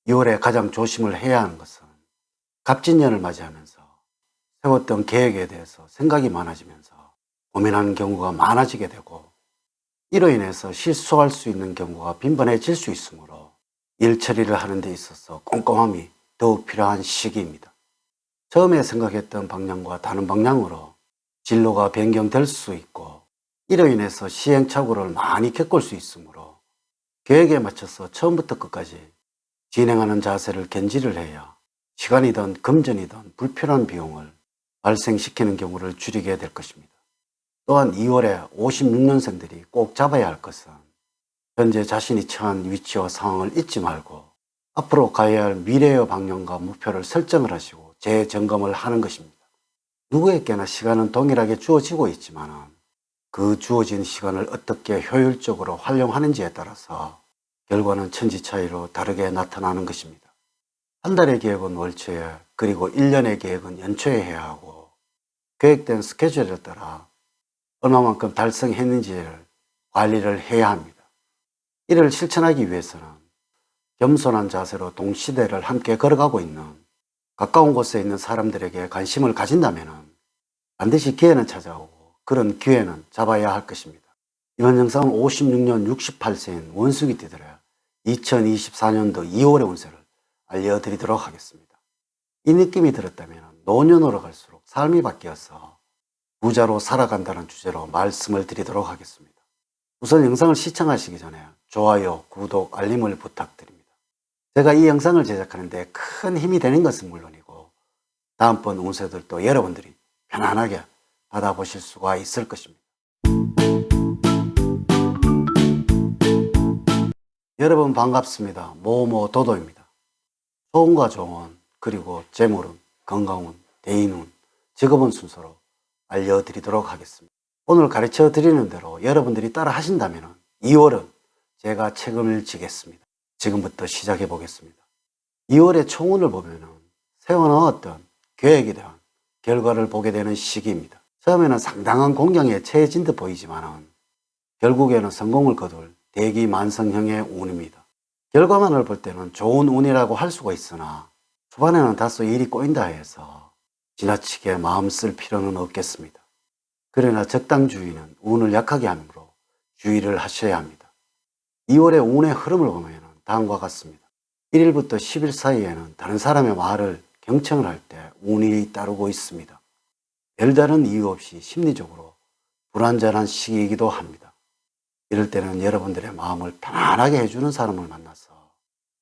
2월에 가장 조심을 해야 하는 것은 갑진년을 맞이하면서 세웠던 계획에 대해서 생각이 많아지면서 고민하는 경우가 많아지게 되고, 이로 인해서 실수할 수 있는 경우가 빈번해질 수 있으므로 일 처리를 하는 데 있어서 꼼꼼함이 더욱 필요한 시기입니다. 처음에 생각했던 방향과 다른 방향으로 진로가 변경될 수 있고, 이로 인해서 시행착오를 많이 겪을 수 있으므로 계획에 맞춰서 처음부터 끝까지 진행하는 자세를 견지를 해야 시간이든 금전이든 불필요한 비용을 발생시키는 경우를 줄이게 될 것입니다. 또한 2월에 56년생들이 꼭 잡아야 할 것은 현재 자신이 처한 위치와 상황을 잊지 말고 앞으로 가야 할 미래의 방향과 목표를 설정을 하시고 재점검을 하는 것입니다. 누구에게나 시간은 동일하게 주어지고 있지만 그 주어진 시간을 어떻게 효율적으로 활용하는지에 따라서 결과는 천지 차이로 다르게 나타나는 것입니다. 한 달의 계획은 월초에, 그리고 1년의 계획은 연초에 해야 하고, 계획된 스케줄에 따라 얼마만큼 달성했는지를 관리를 해야 합니다. 이를 실천하기 위해서는 겸손한 자세로 동시대를 함께 걸어가고 있는 가까운 곳에 있는 사람들에게 관심을 가진다면 반드시 기회는 찾아오고, 그런 기회는 잡아야 할 것입니다. 이번 영상은 56년 68세인 원숭이띠들의 2024년도 2월의 운세를 알려드리도록 하겠습니다. 이 느낌이 들었다면 노년으로 갈수록 삶이 바뀌어서 부자로 살아간다는 주제로 말씀을 드리도록 하겠습니다. 우선 영상을 시청하시기 전에 좋아요, 구독, 알림을 부탁드립니다. 제가 이 영상을 제작하는데 큰 힘이 되는 것은 물론이고, 다음번 운세들도 여러분들이 편안하게 받아보실 수가 있을 것입니다. 여러분 반갑습니다. 모모도도입니다. 소운과 종운, 그리고 재물운, 건강운, 대인운, 직업운 순서로 알려드리도록 하겠습니다. 오늘 가르쳐 드리는 대로 여러분들이 따라 하신다면 2월은 제가 책임을 지겠습니다. 지금부터 시작해 보겠습니다. 2월의 총운을 보면 세워놓았던 계획에 대한 결과를 보게 되는 시기입니다. 처음에는 상당한 공경에 처해진 듯 보이지만 결국에는 성공을 거둘 대기만성형의 운입니다. 결과만을 볼 때는 좋은 운이라고 할 수가 있으나 초반에는 다소 일이 꼬인다 해서 지나치게 마음 쓸 필요는 없겠습니다. 그러나 적당주의는 운을 약하게 하므로 주의를 하셔야 합니다. 2월의 운의 흐름을 보면 다음과 같습니다. 1일부터 10일 사이에는 다른 사람의 말을 경청을 할 때 운이 따르고 있습니다. 별다른 이유 없이 심리적으로 불안전한 시기이기도 합니다. 이럴 때는 여러분들의 마음을 편안하게 해주는 사람을 만나서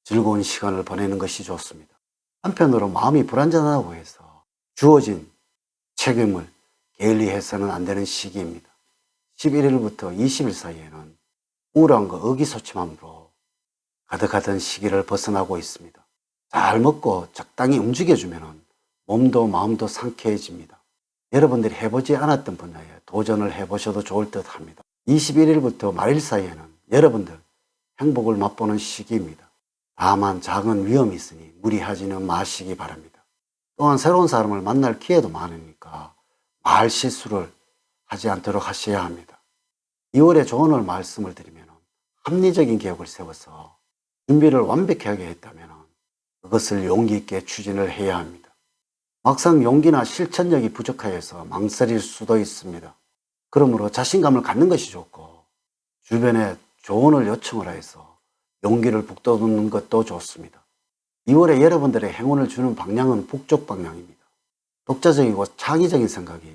즐거운 시간을 보내는 것이 좋습니다. 한편으로 마음이 불안전하다고 해서 주어진 책임을 게을리해서는 안 되는 시기입니다. 11일부터 20일 사이에는 우울함과 의기소침함으로 가득하던 시기를 벗어나고 있습니다. 잘 먹고 적당히 움직여주면 몸도 마음도 상쾌해집니다. 여러분들이 해보지 않았던 분야에 도전을 해보셔도 좋을 듯 합니다. 21일부터 말일 사이에는 여러분들 행복을 맛보는 시기입니다. 다만 작은 위험이 있으니 무리하지는 마시기 바랍니다. 또한 새로운 사람을 만날 기회도 많으니까 말 실수를 하지 않도록 하셔야 합니다. 2월의 조언을 말씀을 드리면 합리적인 계획을 세워서 준비를 완벽하게 했다면 그것을 용기 있게 추진을 해야 합니다. 막상 용기나 실천력이 부족하여서 망설일 수도 있습니다. 그러므로 자신감을 갖는 것이 좋고, 주변에 조언을 요청을 해서 용기를 북돋우는 것도 좋습니다. 2월에 여러분들의 행운을 주는 방향은 북쪽 방향입니다. 독자적이고 창의적인 생각이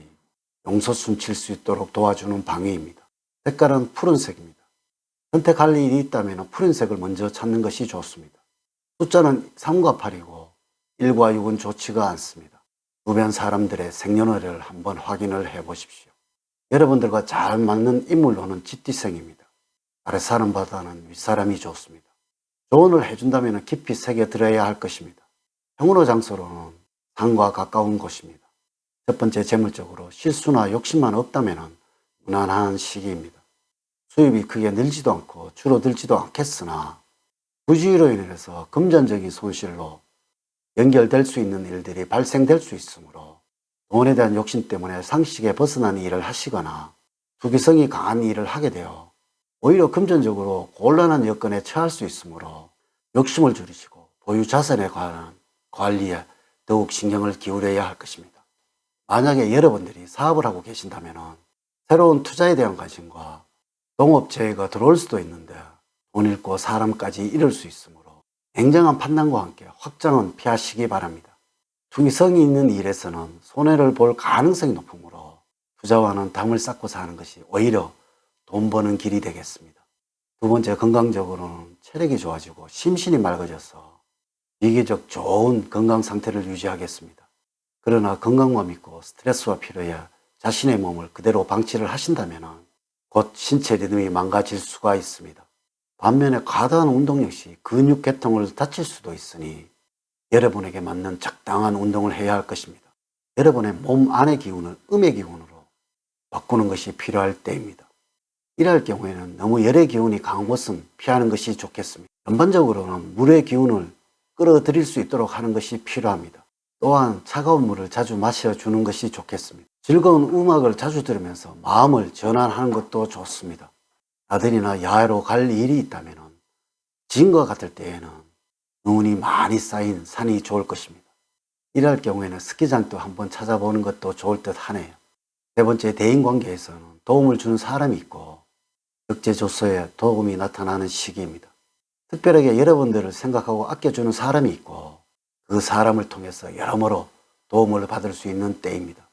용솟 숨칠 수 있도록 도와주는 방위입니다. 색깔은 푸른색입니다. 선택할 일이 있다면 푸른색을 먼저 찾는 것이 좋습니다. 숫자는 3과 8이고 1과 6은 좋지가 않습니다. 주변 사람들의 생년월일을 한번 확인을 해 보십시오. 여러분들과 잘 맞는 인물로는 쥐띠생입니다. 아랫사람보다는 윗사람이 좋습니다. 조언을 해준다면 깊이 새겨들어야 할 것입니다. 행운의 장소로는 산과 가까운 곳입니다. 첫 번째, 재물적으로 실수나 욕심만 없다면 무난한 시기입니다. 수입이 크게 늘지도 않고 줄어들지도 않겠으나 부주의로 인해서 금전적인 손실로 연결될 수 있는 일들이 발생될 수 있으므로 돈에 대한 욕심 때문에 상식에 벗어난 일을 하시거나 투기성이 강한 일을 하게 되어 오히려 금전적으로 곤란한 여건에 처할 수 있으므로 욕심을 줄이시고 소유 자산에 관한 관리에 더욱 신경을 기울여야 할 것입니다. 만약에 여러분들이 사업을 하고 계신다면 새로운 투자에 대한 관심과 동업재해가 들어올 수도 있는데 돈 잃고 사람까지 잃을 수 있으므로 냉정한 판단과 함께 확장은 피하시기 바랍니다. 투기성이 있는 일에서는 손해를 볼 가능성이 높으므로 투자와는 담을 쌓고 사는 것이 오히려 돈 버는 길이 되겠습니다. 두 번째, 건강적으로는 체력이 좋아지고 심신이 맑아져서 비교적 좋은 건강 상태를 유지하겠습니다. 그러나 건강만 믿고 스트레스와 피로에 자신의 몸을 그대로 방치를 하신다면 곧 신체 리듬이 망가질 수가 있습니다. 반면에 과다한 운동 역시 근육 계통을 다칠 수도 있으니 여러분에게 맞는 적당한 운동을 해야 할 것입니다. 여러분의 몸 안의 기운을 음의 기운으로 바꾸는 것이 필요할 때입니다. 이럴 경우에는 너무 열의 기운이 강한 곳은 피하는 것이 좋겠습니다. 전반적으로는 물의 기운을 끌어들일 수 있도록 하는 것이 필요합니다. 또한 차가운 물을 자주 마셔주는 것이 좋겠습니다. 즐거운 음악을 자주 들으면서 마음을 전환하는 것도 좋습니다. 나들이나 야외로 갈 일이 있다면 지금과 같을 때에는 눈이 많이 쌓인 산이 좋을 것입니다. 이럴 경우에는 스키장도 한번 찾아보는 것도 좋을 듯 하네요. 세 번째, 대인관계에서는 도움을 주는 사람이 있고 적재조소에 도움이 나타나는 시기입니다. 특별하게 여러분들을 생각하고 아껴주는 사람이 있고 그 사람을 통해서 여러모로 도움을 받을 수 있는 때입니다.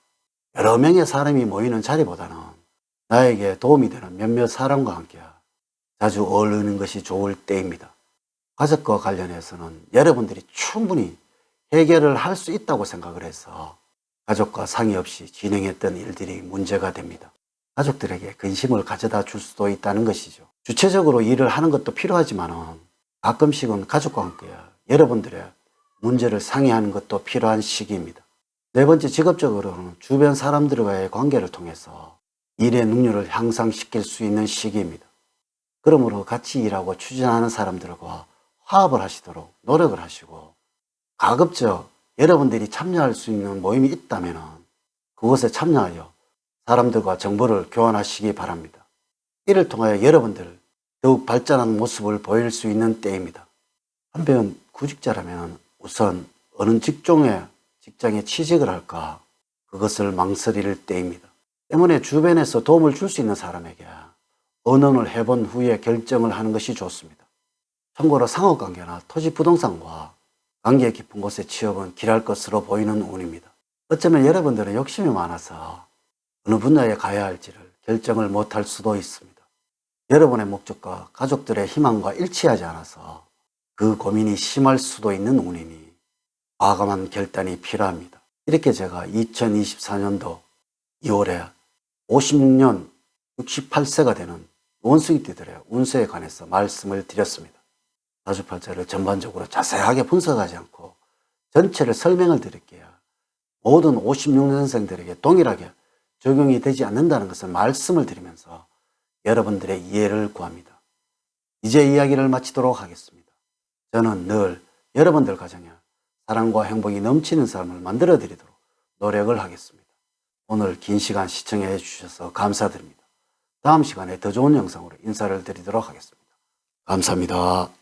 여러 명의 사람이 모이는 자리보다는 나에게 도움이 되는 몇몇 사람과 함께 자주 어울리는 것이 좋을 때입니다. 가족과 관련해서는 여러분들이 충분히 해결을 할 수 있다고 생각을 해서 가족과 상의 없이 진행했던 일들이 문제가 됩니다. 가족들에게 근심을 가져다 줄 수도 있다는 것이죠. 주체적으로 일을 하는 것도 필요하지만 가끔씩은 가족과 함께 여러분들의 문제를 상의하는 것도 필요한 시기입니다. 네 번째, 직업적으로는 주변 사람들과의 관계를 통해서 일의 능률을 향상시킬 수 있는 시기입니다. 그러므로 같이 일하고 추진하는 사람들과 화합을 하시도록 노력을 하시고 가급적 여러분들이 참여할 수 있는 모임이 있다면 그곳에 참여하여 사람들과 정보를 교환하시기 바랍니다. 이를 통하여 여러분들 더욱 발전하는 모습을 보일 수 있는 때입니다. 한편 구직자라면 우선 어느 직장에 취직을 할까 그것을 망설일 때입니다. 때문에 주변에서 도움을 줄 수 있는 사람에게 의논을 해본 후에 결정을 하는 것이 좋습니다. 참고로 상호관계나 토지 부동산과 관계 깊은 곳에 취업은 길할 것으로 보이는 운입니다. 어쩌면 여러분들은 욕심이 많아서 어느 분야에 가야 할지를 결정을 못할 수도 있습니다. 여러분의 목적과 가족들의 희망과 일치하지 않아서 그 고민이 심할 수도 있는 운이니 과감한 결단이 필요합니다. 이렇게 제가 2024년도 2월에 56년 68세가 되는 원숭이띠들의 운세에 관해서 말씀을 드렸습니다. 사주팔자를 전반적으로 자세하게 분석하지 않고 전체를 설명을 드릴게요. 모든 56년생들에게 동일하게 적용이 되지 않는다는 것을 말씀을 드리면서 여러분들의 이해를 구합니다. 이제 이야기를 마치도록 하겠습니다. 저는 늘 여러분들 가정에 사랑과 행복이 넘치는 삶을 만들어 드리도록 노력을 하겠습니다. 오늘 긴 시간 시청해 주셔서 감사드립니다. 다음 시간에 더 좋은 영상으로 인사를 드리도록 하겠습니다. 감사합니다.